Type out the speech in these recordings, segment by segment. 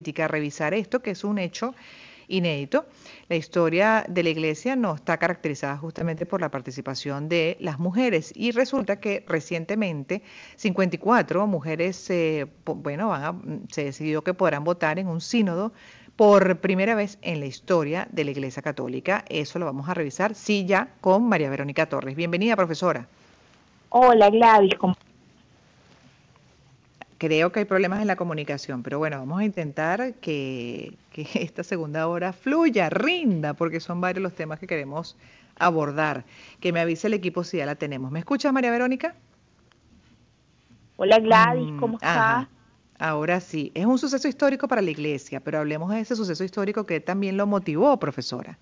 revisar esto, que es un hecho inédito. La historia de la Iglesia no está caracterizada justamente por la participación de las mujeres y resulta que recientemente 54 mujeres, se decidió que podrán votar en un sínodo por primera vez en la historia de la Iglesia Católica. Eso lo vamos a revisar, sí, ya con María Verónica Torres. Bienvenida, profesora. Hola Gladys, Creo que hay problemas en la comunicación, pero bueno, vamos a intentar que esta segunda hora fluya, rinda, porque son varios los temas que queremos abordar. Que me avise el equipo si ya la tenemos. ¿Me escuchas, María Verónica? hola Gladys, ¿cómo estás? Ajá, ahora sí. Es un suceso histórico para la iglesia, pero hablemos de ese suceso histórico que también lo motivó, profesora.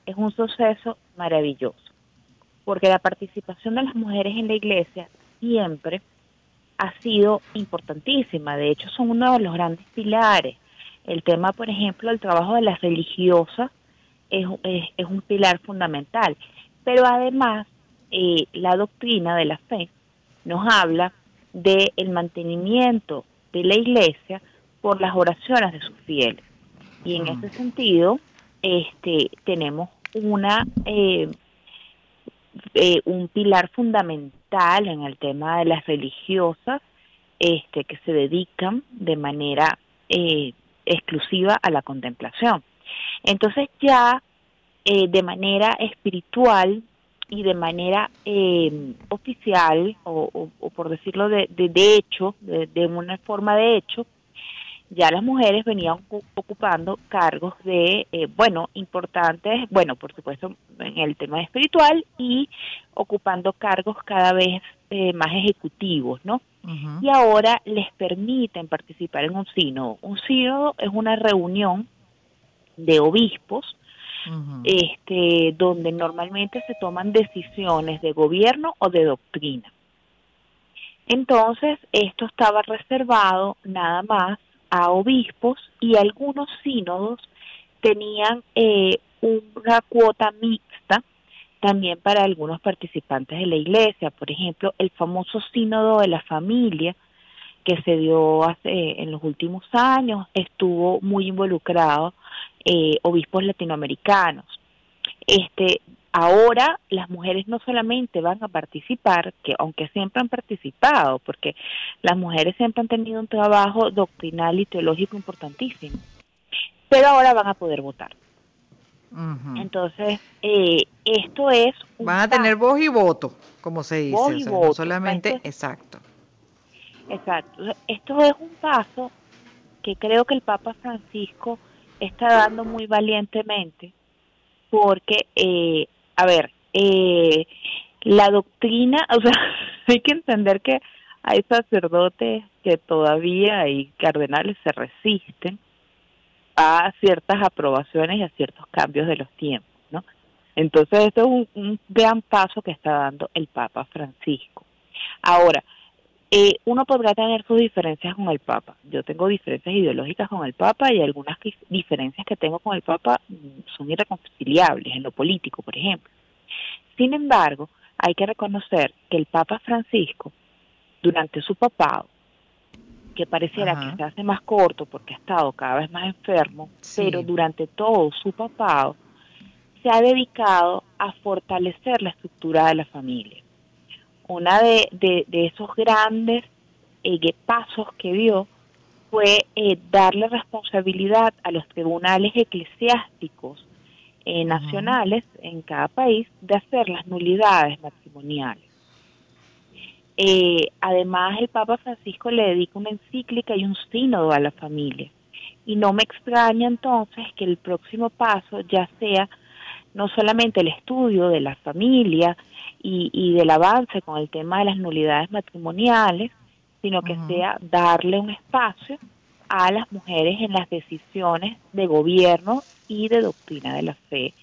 Es un suceso maravilloso, porque la participación de las mujeres en la iglesia siempre ha sido importantísima. De hecho, son uno de los grandes pilares. El tema, por ejemplo, del trabajo de las religiosas es un pilar fundamental. Pero además, la doctrina de la fe nos habla del mantenimiento de la iglesia por las oraciones de sus fieles. Y en ese sentido, tenemos un pilar fundamental en el tema de las religiosas, que se dedican de manera exclusiva a la contemplación. Entonces ya de manera espiritual y de manera oficial, o por decirlo de hecho, de una forma de hecho, ya las mujeres venían ocupando cargos de, importantes, por supuesto, en el tema espiritual y ocupando cargos cada vez más ejecutivos, ¿no? Uh-huh. Y ahora les permiten participar en un sínodo. Un sínodo es una reunión de obispos, donde normalmente se toman decisiones de gobierno o de doctrina. Entonces, esto estaba reservado nada más a obispos y algunos sínodos tenían una cuota mixta también para algunos participantes de la iglesia. Por ejemplo, el famoso sínodo de la familia que se dio en los últimos años, estuvo muy involucrado obispos latinoamericanos. Ahora las mujeres no solamente van a participar, que aunque siempre han participado, porque las mujeres siempre han tenido un trabajo doctrinal y teológico importantísimo, pero ahora van a poder votar. Entonces, esto es van a tener voz y voto, como se dice, voz o y sea, no voto. solamente, exacto. Exacto. Esto es un paso que creo que el Papa Francisco está dando muy valientemente, porque, la doctrina, o sea, hay que entender que hay sacerdotes que todavía y cardenales se resisten a ciertas aprobaciones y a ciertos cambios de los tiempos, ¿no? Entonces, esto es un gran paso que está dando el Papa Francisco. Ahora, uno podrá tener sus diferencias con el Papa. Yo tengo diferencias ideológicas con el Papa y algunas diferencias que tengo con el Papa son irreconciliables en lo político, por ejemplo. Sin embargo, hay que reconocer que el Papa Francisco, durante su papado, que pareciera que se hace más corto porque ha estado cada vez más enfermo, sí, pero durante todo su papado se ha dedicado a fortalecer la estructura de la familia. Una de esos grandes pasos que dio fue darle responsabilidad a los tribunales eclesiásticos nacionales en cada país de hacer las nulidades matrimoniales. Además, el Papa Francisco le dedica una encíclica y un sínodo a la familia. Y no me extraña entonces que el próximo paso ya sea no solamente el estudio de la familia y del avance con el tema de las nulidades matrimoniales, sino que sea darle un espacio a las mujeres en las decisiones de gobierno y de doctrina de la fe,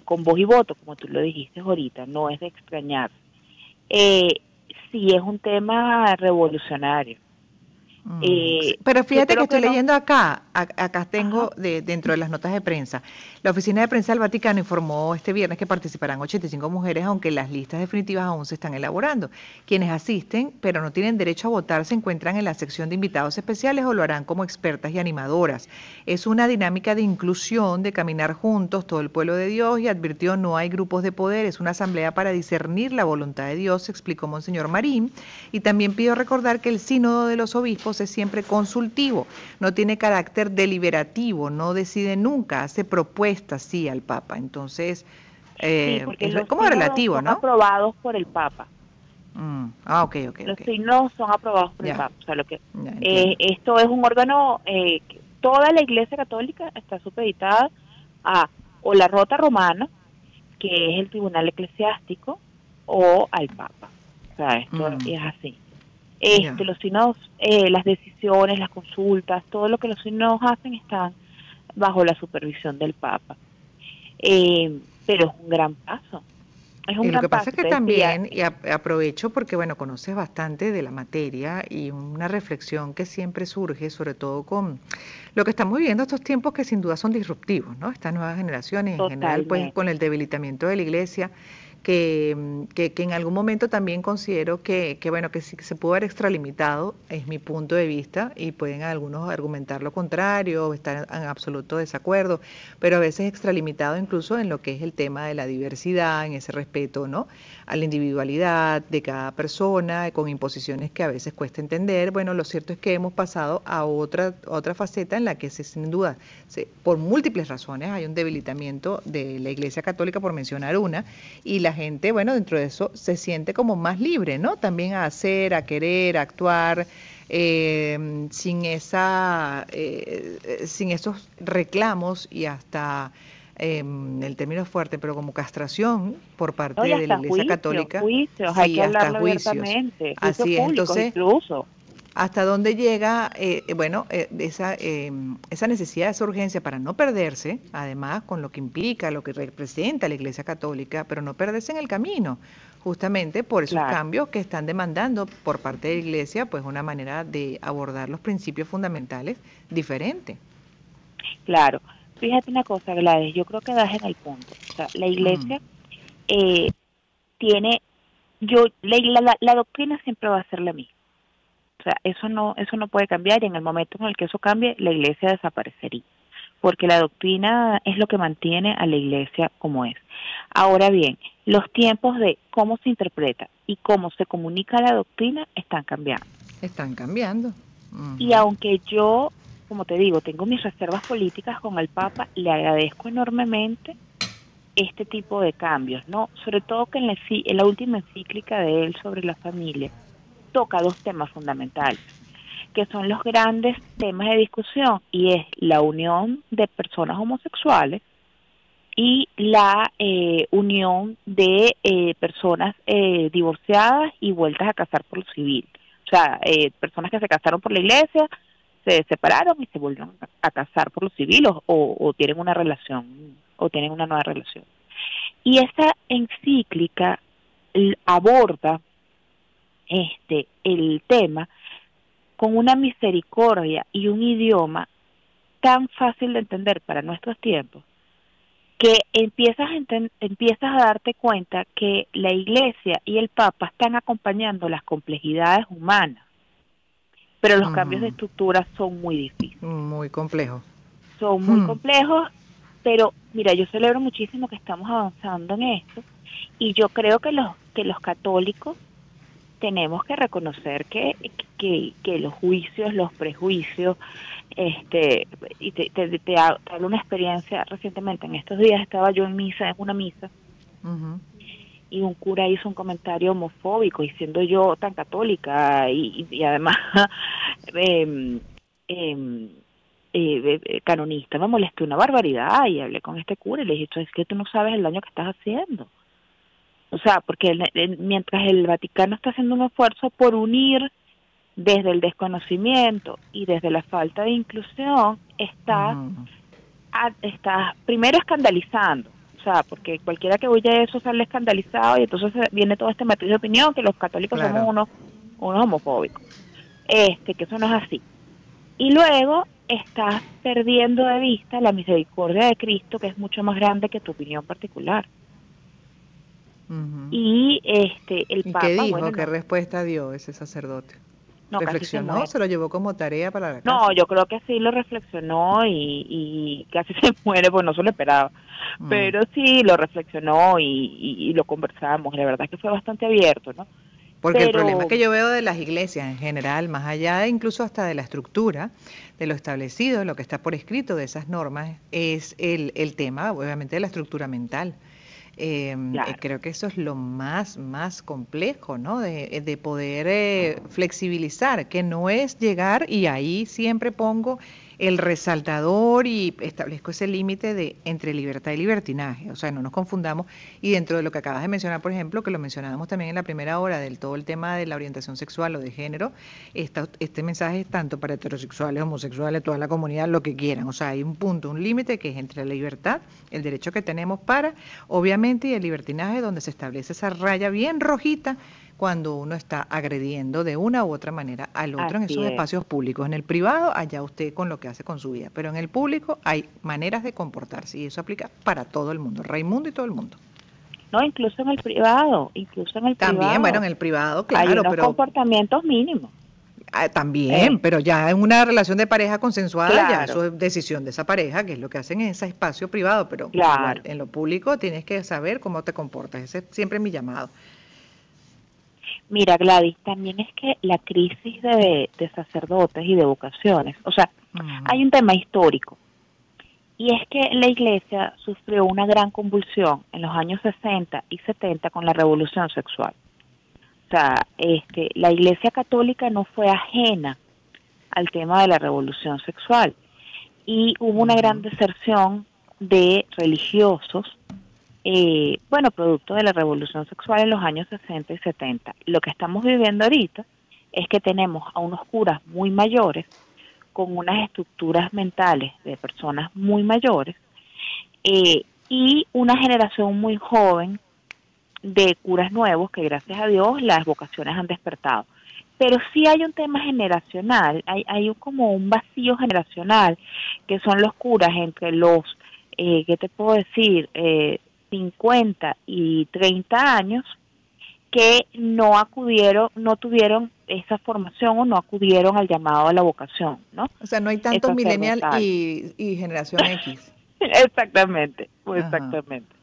con voz y voto, como tú lo dijiste ahorita, no es de extrañar. Sí, es un tema revolucionario. Pero Yo fíjate que creo estoy que no. leyendo acá, acá tengo dentro de las notas de prensa. La Oficina de Prensa del Vaticano informó este viernes que participarán 85 mujeres, aunque las listas definitivas aún se están elaborando. Quienes asisten, pero no tienen derecho a votar, se encuentran en la sección de invitados especiales o lo harán como expertas y animadoras. Es una dinámica de inclusión, de caminar juntos, todo el pueblo de Dios, y advirtió: no hay grupos de poder, es una asamblea para discernir la voluntad de Dios, explicó Monseñor Marín, y también pidió recordar que el sínodo de los obispos es siempre consultivo, no tiene carácter deliberativo, no decide nunca, hace propuestas sí al Papa. Entonces, Sí, porque es los como sínodos relativo, son ¿no? aprobados por el Papa. Ok, Los sínodos son aprobados por el ya, Papa. O sea, ya entiendo. esto es un órgano, toda la Iglesia Católica está supeditada a o la Rota Romana, que es el tribunal eclesiástico, o al Papa. O sea, esto es así. Ya. Los sínodos, las decisiones, las consultas, todo lo que los sínodos hacen están bajo la supervisión del Papa. Pero es un gran paso. Es un Y lo gran que pasa es paso, que te decía. también, y aprovecho porque, bueno, conoces bastante de la materia y una reflexión que siempre surge, sobre todo con lo que estamos viviendo estos tiempos que sin duda son disruptivos, ¿no? Estas nuevas generaciones, en general, pues Totalmente. con el debilitamiento de la iglesia, que en algún momento también considero bueno, que sí que se pudo haber extralimitado, es mi punto de vista, y pueden algunos argumentar lo contrario o estar en absoluto desacuerdo, pero a veces extralimitado incluso en lo que es el tema de la diversidad, en ese respeto, ¿no?, a la individualidad de cada persona, con imposiciones que a veces cuesta entender. Bueno, lo cierto es que hemos pasado a otra faceta en la que sin duda, por múltiples razones, hay un debilitamiento de la Iglesia Católica, por mencionar una, y la gente, bueno, dentro de eso se siente como más libre, ¿no? También a hacer, a querer, a actuar, sin sin esos reclamos y hasta el término es fuerte, pero como castración por No, y parte de la hasta Iglesia Católica, juicios, hay sí, que hasta hablarlo juicios. abiertamente, juicios Así es, públicos entonces, incluso. hasta dónde llega, bueno, esa necesidad, esa urgencia para no perderse, además con lo que implica, lo que representa la Iglesia Católica, pero no perderse en el camino, justamente por esos Claro, cambios que están demandando por parte de la Iglesia, pues una manera de abordar los principios fundamentales diferente. claro. Fíjate una cosa, Gladys, yo creo que das en el punto. O sea, la Mm, Iglesia eh, tiene, la doctrina siempre va a ser la misma. O sea, eso no puede cambiar, y en el momento en el que eso cambie, la Iglesia desaparecería, porque la doctrina es lo que mantiene a la Iglesia como es. Ahora bien, los tiempos de cómo se interpreta y cómo se comunica la doctrina están cambiando. están cambiando. Y Ujú. aunque yo, como te digo, tengo mis reservas políticas con el Papa, le agradezco enormemente este tipo de cambios, ¿no? Sobre todo que en la última encíclica de él sobre la familia toca dos temas fundamentales, que son los grandes temas de discusión, y es la unión de personas homosexuales y la unión de personas divorciadas y vueltas a casar por lo civil. O sea, personas que se casaron por la iglesia, se separaron y se vuelven a casar por lo civil, o tienen una relación, o tienen una nueva relación. Y esa encíclica aborda el tema con una misericordia y un idioma tan fácil de entender para nuestros tiempos, que empiezas a darte cuenta que la Iglesia y el Papa están acompañando las complejidades humanas, pero los cambios de Ujú. estructura son muy difíciles, Muy complejo. son muy Mm. complejos, pero mira, yo celebro muchísimo que estamos avanzando en esto, y yo creo que los católicos tenemos que reconocer que los juicios, los prejuicios, y te hablo una experiencia recientemente. En estos días estaba yo en una misa, Ujú. y un cura hizo un comentario homofóbico, y siendo yo tan católica y además em, em, canonista, me molesté una barbaridad, y hablé con este cura y le dije: es que tú no sabes el daño que estás haciendo. O sea, porque mientras el Vaticano está haciendo un esfuerzo por unir desde el desconocimiento y desde la falta de inclusión, Ujú. está primero escandalizando. O sea, porque cualquiera que oye eso sale escandalizado, y entonces viene todo este matiz de opinión que los católicos somos Claro. unos homofóbicos. Que eso no es así. Y luego estás perdiendo de vista la misericordia de Cristo, que es mucho más grande que tu opinión particular. Ujú. Y el ¿Y qué Papa, dijo? bueno, ¿Qué no, respuesta dio ese sacerdote? no, casi se ¿Reflexionó? muere. ¿Se lo llevó como tarea para la No, casa? yo creo que sí lo reflexionó y casi se muere, pues no se lo esperaba. Mm. Pero sí lo reflexionó y lo conversamos. La verdad es que fue bastante abierto, ¿no? Porque el problema Pero, que yo veo de las iglesias en general, más allá de incluso hasta de la estructura, de lo establecido, de lo que está por escrito, de esas normas, es el tema, obviamente, de la estructura mental. claro, Creo que eso es lo más complejo, ¿no? De poder flexibilizar, que no es llegar y ahí siempre pongo el resaltador y establezco ese límite de entre libertad y libertinaje, o sea, no nos confundamos. Y dentro de lo que acabas de mencionar, por ejemplo, que lo mencionábamos también en la primera hora del todo el tema de la orientación sexual o de género, este mensaje es tanto para heterosexuales, homosexuales, toda la comunidad, lo que quieran. O sea, hay un punto, un límite que es entre la libertad, el derecho que tenemos para, obviamente, y el libertinaje, donde se establece esa raya bien rojita cuando uno está agrediendo de una u otra manera al otro en así esos es. espacios públicos. En el privado, allá usted con lo que hace con su vida, pero en el público hay maneras de comportarse y eso aplica para todo el mundo, Raimundo y todo el mundo. No, incluso en el También, bueno, en privado el privado, hay claro, unos pero comportamientos mínimos. también, Eh, pero ya en una relación de pareja consensuada, ya claro, eso es decisión de esa pareja, que es lo que hacen en ese espacio privado, pero igual, claro. en lo público tienes que saber cómo te comportas, ese es siempre mi llamado. Mira, Gladys, también es que la crisis de sacerdotes y de vocaciones, o sea, Mm, hay un tema histórico. Y es que la iglesia sufrió una gran convulsión en los años 60 y 70 con la revolución sexual. O sea, la iglesia católica no fue ajena al tema de la revolución sexual y hubo una gran ujú. deserción de religiosos, bueno, producto de la revolución sexual en los años 60 y 70. Lo que estamos viviendo ahorita es que tenemos a unos curas muy mayores con unas estructuras mentales de personas muy mayores y una generación muy joven de curas nuevos que gracias a Dios las vocaciones han despertado. Pero sí hay un tema generacional, hay como un vacío generacional, que son los curas entre los, ¿qué te puedo decir?, 50 y 30 años, que no acudieron, no tuvieron esa formación o no acudieron al llamado a la vocación, ¿no? O sea, no hay Es tantos millennial sacerdotal. y generación X. Exactamente, Ajá. exactamente.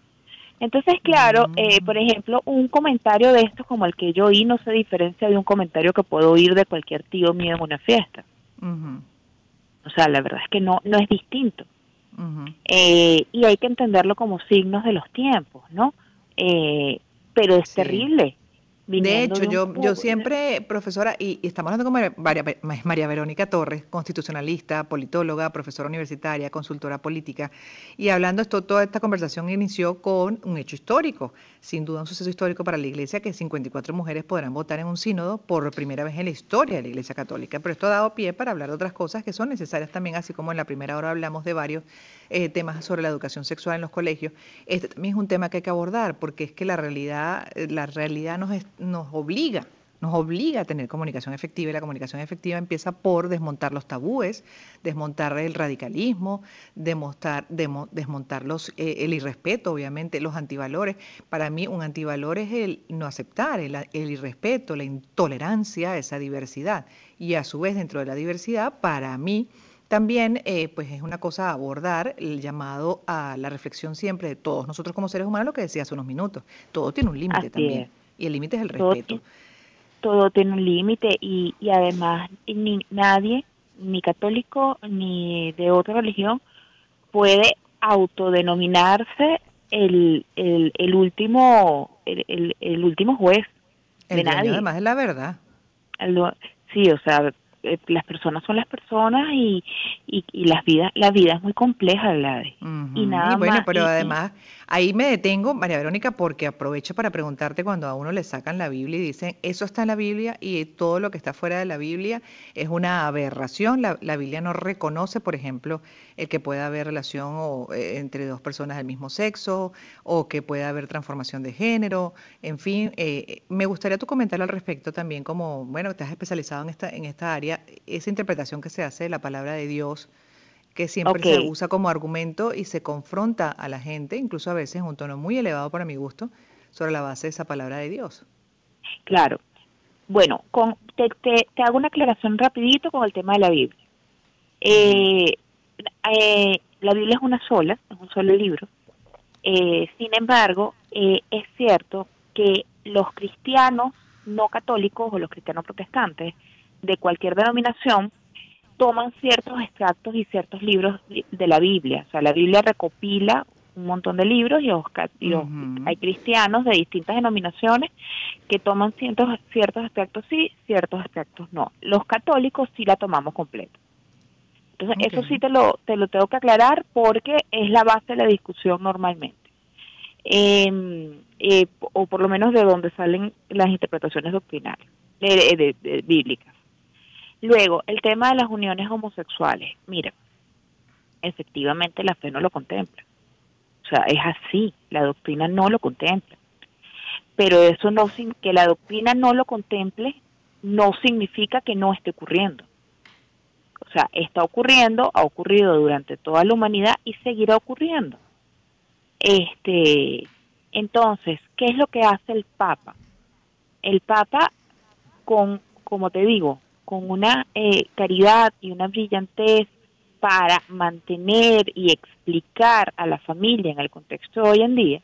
Entonces, claro, por Mm, ejemplo, un comentario de estos como el que yo oí no se diferencia de un comentario que puedo oír de cualquier tío mío en una fiesta. ujú, O sea, la verdad es que no es distinto. ujú. Y hay que entenderlo como signos de los tiempos, ¿no? Eh, pero es Sí. terrible, De viniendo hecho, de un... yo siempre, profesora, y estamos hablando con María Verónica Torres, constitucionalista, politóloga, profesora universitaria, consultora política, y hablando esto, toda esta conversación inició con un hecho histórico, sin duda un suceso histórico para la Iglesia, que 54 mujeres podrán votar en un sínodo por primera vez en la historia de la Iglesia Católica, pero esto ha dado pie para hablar de otras cosas que son necesarias también, así como en la primera hora hablamos de varios temas sobre la educación sexual en los colegios. Este también es un tema que hay que abordar porque es que la realidad nos obliga a tener comunicación efectiva y la comunicación efectiva empieza por desmontar los tabúes, desmontar el radicalismo, desmontar el irrespeto, obviamente, los antivalores. Para mí un antivalor es el no aceptar, el irrespeto, la intolerancia a esa diversidad. Y a su vez dentro de la diversidad, para mí, también, pues es una cosa abordar el llamado a la reflexión siempre de todos nosotros como seres humanos, lo que decía hace unos minutos. Todo tiene un límite Así también, es, y el límite es el todo, respeto. todo tiene un límite y además ni nadie, ni católico ni de otra religión, puede autodenominarse el último juez de El dueño nadie. además es la verdad. Algo- Sí, o sea, las personas son las personas y la vida es muy compleja, Gladys. Y Ujú. Y nada bueno, más, pero además Ahí me detengo, María Verónica, porque aprovecho para preguntarte cuando a uno le sacan la Biblia y dicen, eso está en la Biblia y todo lo que está fuera de la Biblia es una aberración. La Biblia no reconoce, por ejemplo, el que pueda haber relación entre dos personas del mismo sexo o que pueda haber transformación de género. En fin, me gustaría tu comentario al respecto también, como, bueno, te has especializado en esta área, esa interpretación que se hace de la palabra de Dios que siempre Ok, se usa como argumento y se confronta a la gente, incluso a veces en un tono muy elevado para mi gusto, sobre la base de esa palabra de Dios. claro. Bueno, te hago una aclaración rapidito con el tema de la Biblia. Ujú. Eh, la Biblia es una sola, es un solo libro. Sin embargo, es cierto que los cristianos no católicos o los cristianos protestantes de cualquier denominación toman ciertos extractos y ciertos libros de la Biblia. O sea, la Biblia recopila un montón de libros Ujú. hay cristianos de distintas denominaciones que toman ciertos aspectos sí, ciertos aspectos no. Los católicos sí la tomamos completa. Entonces, Ok, eso sí te lo tengo que aclarar porque es la base de la discusión normalmente. O por lo menos de donde salen las interpretaciones doctrinales, bíblicas. Luego, el tema de las uniones homosexuales. Mira, efectivamente la fe no lo contempla. O sea, es así, la doctrina no lo contempla. Pero eso no, que la doctrina no lo contemple, no significa que no esté ocurriendo. O sea, está ocurriendo, ha ocurrido durante toda la humanidad y seguirá ocurriendo. Este, entonces, ¿qué es lo que hace el Papa? El Papa, como te digo, con una caridad y una brillantez para mantener y explicar a la familia en el contexto de hoy en día,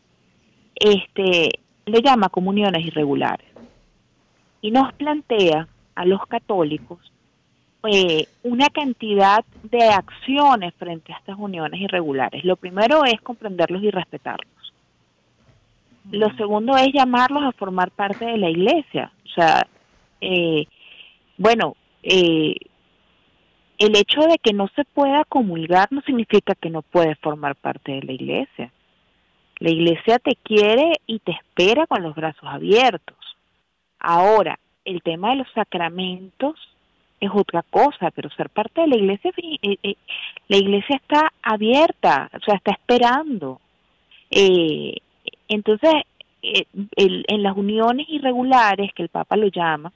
le llama comuniones irregulares y nos plantea a los católicos una cantidad de acciones frente a estas uniones irregulares. Lo primero es comprenderlos y respetarlos. Lo segundo es llamarlos a formar parte de la iglesia. O sea, eh, bueno, el hecho de que no se pueda comulgar no significa que no puedes formar parte de la iglesia. La iglesia te quiere y te espera con los brazos abiertos. Ahora, el tema de los sacramentos es otra cosa, pero ser parte de la iglesia está abierta, o sea, está esperando. Eh, entonces, en las uniones irregulares, que el Papa lo llama,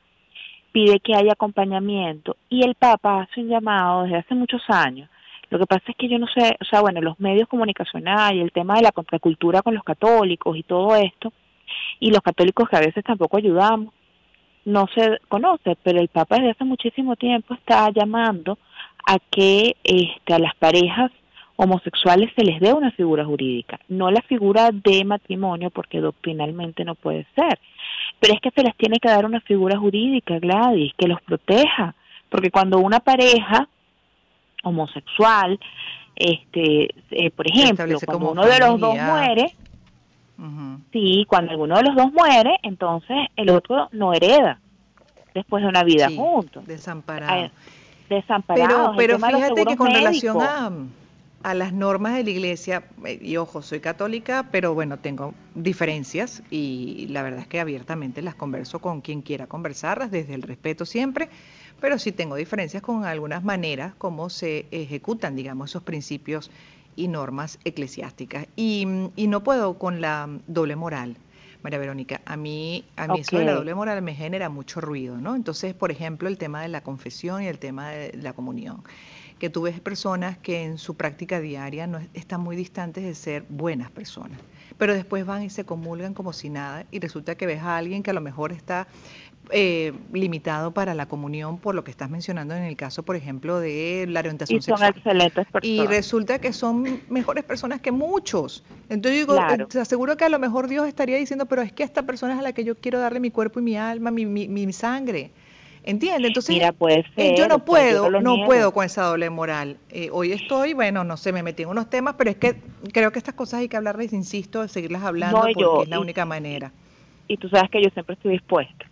pide que haya acompañamiento y el Papa hace un llamado desde hace muchos años. Lo que pasa es que yo no sé, o sea, bueno, los medios comunicacionales y el tema de la contracultura con los católicos y todo esto, y los católicos que a veces tampoco ayudamos, no se conoce, pero el Papa desde hace muchísimo tiempo está llamando a que a las parejas homosexuales se les dé una figura jurídica, no la figura de matrimonio porque doctrinalmente no puede ser, pero es que se les tiene que dar una figura jurídica, Gladys, que los proteja, porque cuando una pareja homosexual, por se ejemplo, establece cuando como uno de los dos familia. muere, Ujú. sí, cuando alguno de los dos muere, entonces el otro no hereda después de una vida Sí, juntos, desamparado. desamparados, el Pero tema de los fíjate que seguros con relación médicos. a las normas de la iglesia, y ojo, soy católica, pero bueno, tengo diferencias y la verdad es que abiertamente las converso con quien quiera conversarlas, desde el respeto siempre, pero sí tengo diferencias con algunas maneras como se ejecutan, digamos, esos principios y normas eclesiásticas. Y no puedo con la doble moral. María Verónica, a mí Ok, eso de la doble moral me genera mucho ruido, ¿no? Entonces, por ejemplo, el tema de la confesión y el tema de la comunión, que tú ves personas que en su práctica diaria no están muy distantes de ser buenas personas, pero después van y se comulgan como si nada y resulta que ves a alguien que a lo mejor está limitado para la comunión por lo que estás mencionando en el caso, por ejemplo, de la y orientación son sexual excelentes y personas, resulta que son mejores personas que muchos. Entonces digo, claro. te aseguro que a lo mejor Dios estaría diciendo, pero es que esta persona es a la que yo quiero darle mi cuerpo y mi alma, mi sangre. ¿Entiende? Entonces, Mira, puede yo ser, o no sea, yo no puedo, lo no niego. puedo con esa doble moral. Hoy estoy, bueno, no sé, me metí en unos temas, pero es que creo que estas cosas hay que hablarles, insisto, seguirlas No, hablando porque es la única manera. y tú sabes que yo siempre estoy dispuesta.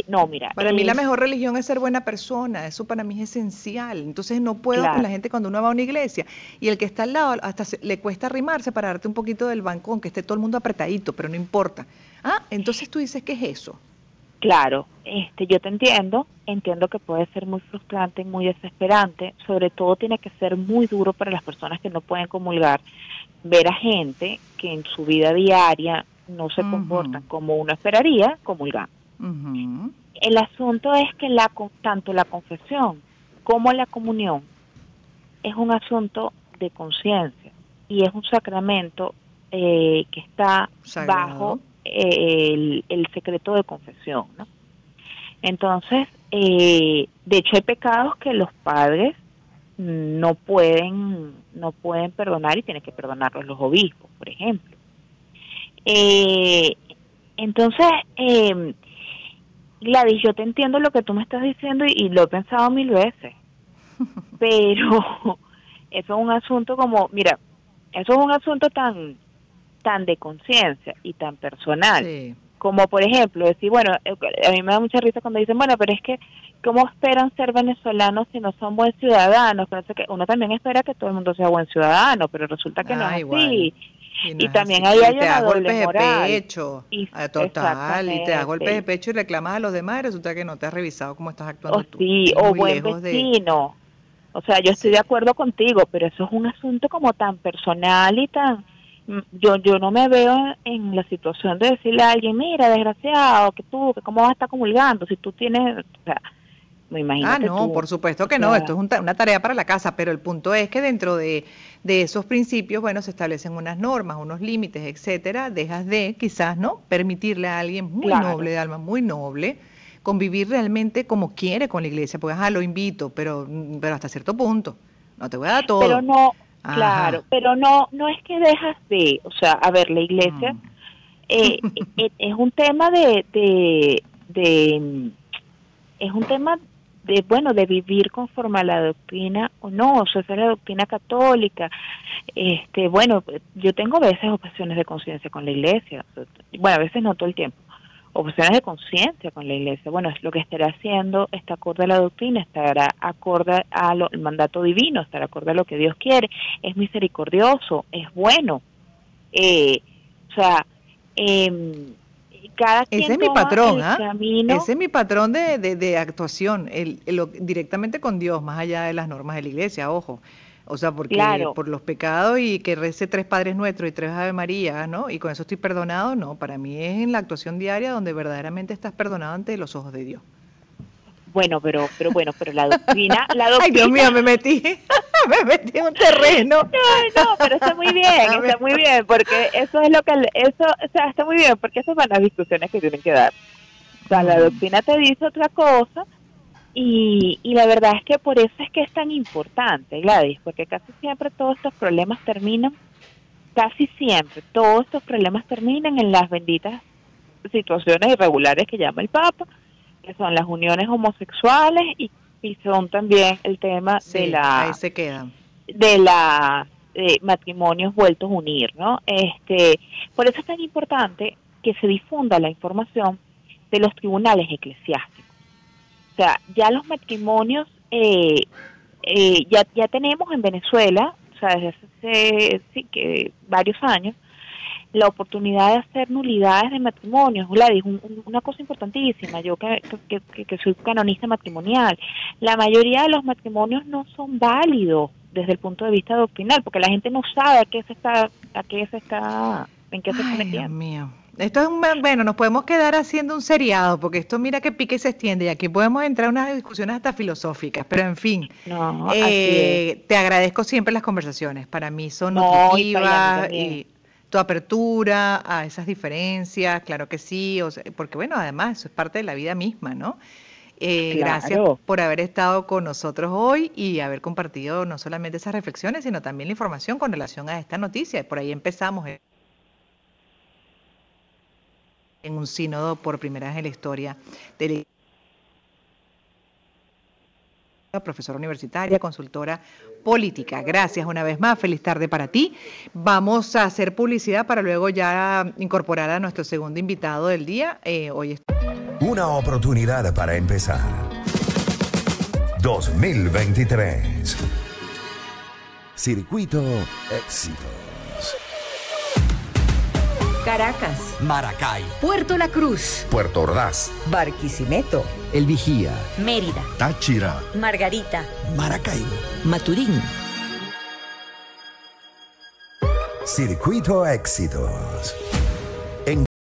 No, mira. Para mí la mejor religión es ser buena persona, eso para mí es esencial. Entonces no puedo Claro. con la gente cuando uno va a una iglesia y el que está al lado hasta le cuesta arrimarse para darte un poquito del bancón, que esté todo el mundo apretadito, pero no importa. Ah, entonces tú dices, ¿qué es eso? Claro, yo te entiendo que puede ser muy frustrante y muy desesperante, sobre todo tiene que ser muy duro para las personas que no pueden comulgar, ver a gente que en su vida diaria no se comportan como uno esperaría comulgar. El asunto es que tanto la confesión como la comunión es un asunto de conciencia y es un sacramento que está Sagrado. bajo el secreto de confesión, ¿no? Entonces, de hecho hay pecados que los padres no pueden perdonar y tienen que perdonarlos los obispos, por ejemplo. Entonces, Gladys, yo te entiendo lo que tú me estás diciendo y lo he pensado 1000 veces, pero eso es un asunto mira, eso es un asunto tan de conciencia y tan personal, Sí. como por ejemplo decir, bueno, a mí me da mucha risa cuando dicen, bueno, pero es que ¿cómo esperan ser venezolanos si no son buen ciudadanos? Pero que uno también espera que todo el mundo sea buen ciudadano, pero resulta que no es Igual. así. Y no Y es también así. ahí Y hay te una das doble golpes de moral. pecho, total, y te das golpes de Exactamente. pecho y reclamas a los demás y resulta que no te has revisado cómo estás O actuando tú. sí, Estás o muy buen lejos de... vecino. O sea, yo estoy de Sí. acuerdo contigo, pero eso es un asunto como tan personal y tan... Yo no me veo en la situación de decirle a alguien, mira, desgraciado, que cómo vas a estar comulgando si tú tienes... O sea, imagínate No, tú. por supuesto O que no, sea, esto es una tarea para la casa, pero el punto es que dentro de esos principios, bueno, se establecen unas normas, unos límites, etcétera, dejas de, quizás, ¿no?, permitirle a alguien muy noble, claro. de alma muy noble, convivir realmente como quiere con la iglesia, porque, lo invito, pero hasta cierto punto, no te voy a dar Pero todo. no, Ajá. claro, pero no es que dejas de... O sea, a ver, la iglesia Mm. es un tema es un tema bueno, de vivir conforme a la doctrina o no, o sea, esa es la doctrina católica. Bueno, yo tengo a veces objeciones de conciencia con la iglesia, bueno, a veces no todo el tiempo, objeciones de conciencia con la iglesia. Bueno, es lo que estará haciendo, está acorde a la doctrina, estará acorde al mandato divino, estará acorde a lo que Dios quiere, es misericordioso, es bueno. O sea, cada Ese quien es mi toma patrón, el ¿ah? camino. Ese es mi patrón de actuación, directamente con Dios, más allá de las normas de la iglesia, ojo. O sea, porque Claro, por los pecados y que rece 3 Padres Nuestros y 3 Ave María, ¿no? Y con eso estoy perdonado, no. Para mí es en la actuación diaria donde verdaderamente estás perdonado ante los ojos de Dios. bueno, pero la Ay, Dios doctrina, mío, me metí, me metí en un terreno. no, pero está muy bien, porque eso es lo que, o sea, está muy bien, porque esas van las discusiones que tienen que dar. O sea, la doctrina te dice otra cosa, y la verdad es que por eso es que es tan importante, Gladys, porque casi siempre todos estos problemas terminan en las benditas situaciones irregulares que llama el Papa, que son las uniones homosexuales y son también el tema Sí, ahí se quedan. de la matrimonios vueltos a unir, ¿no? Por eso es tan importante que se difunda la información de los tribunales eclesiásticos. O sea, ya los matrimonios ya tenemos en Venezuela, o sea, desde hace que varios años, la oportunidad de hacer nulidades de matrimonios. Gladys, una cosa importantísima, yo que soy canonista matrimonial, la mayoría de los matrimonios no son válidos desde el punto de vista doctrinal, porque la gente no sabe en qué se está Ay, Dios metiendo. mío. Esto es bueno, nos podemos quedar haciendo un seriado, porque esto mira que pique y se extiende, y aquí podemos entrar en unas discusiones hasta filosóficas, pero en fin, No, así es. te agradezco siempre las conversaciones, para mí son No, y a mí nutritivas, también. y tu apertura a esas diferencias, claro que sí, o sea, porque bueno, además eso es parte de la vida misma, ¿no? Gracias Claro. por haber estado con nosotros hoy y haber compartido no solamente esas reflexiones, sino también la información con relación a esta noticia. Por ahí empezamos en un sínodo por primera vez en la historia de la profesora universitaria, consultora política. Gracias una vez más, feliz tarde para ti. Vamos a hacer publicidad para luego ya incorporar a nuestro segundo invitado del día. Hoy Una oportunidad para empezar. 2023. Circuito Éxitos. Caracas, Maracay, Puerto La Cruz, Puerto Ordaz. Barquisimeto, El Vigía, Mérida, Táchira, Margarita, Maracaibo, Maturín. Circuito Éxitos.